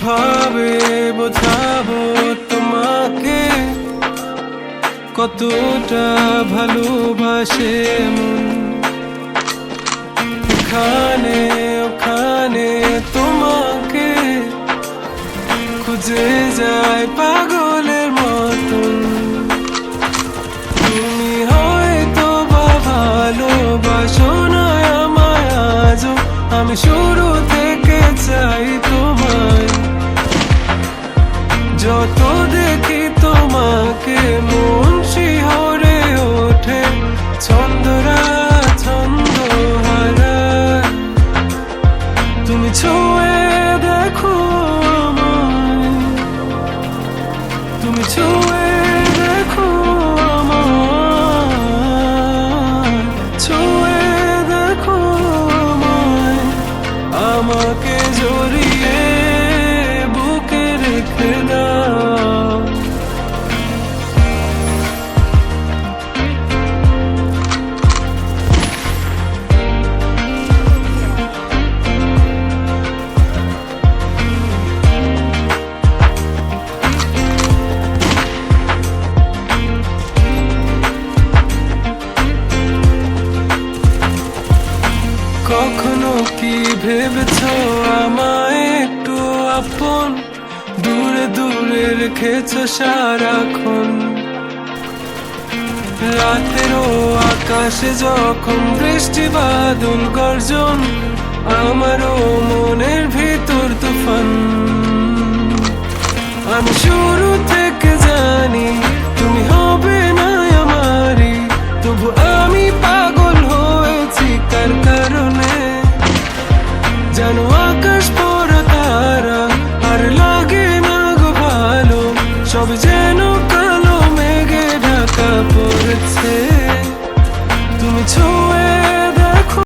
কিভাবে বোঝাবো তোমাকে কতটা ভালোবাসে মন। এখানে ওখানে তোমাকে খুঁজে যায় পাগলের মতন। তুমি হয়তো বা ভালোবাসো না আমায় আজও, আমি শুরু থেকে চাই তোমায়। যত দেখি তোমাকে মন শিহরে ওঠে, ছন্দরা ছন্দ হারায়। তুমি ছুঁয়ে দেখো আমায়, তুমি ছুঁয়ে দেখো আমায়, ছুঁয়ে দেখো আমায়। আমাকে জড়িয়ে বুকে রেখে দাও। কখনো কি ভেবেছো আমায় একটু আপন, দূরে দূরে রেখেছো সারাক্ষণ। রাতেরও আকাশে যখন বৃষ্টি বাদল গর্জন, আমারও মনের ভিতর তুফান। আমি শুরু থেকে জানি তুমি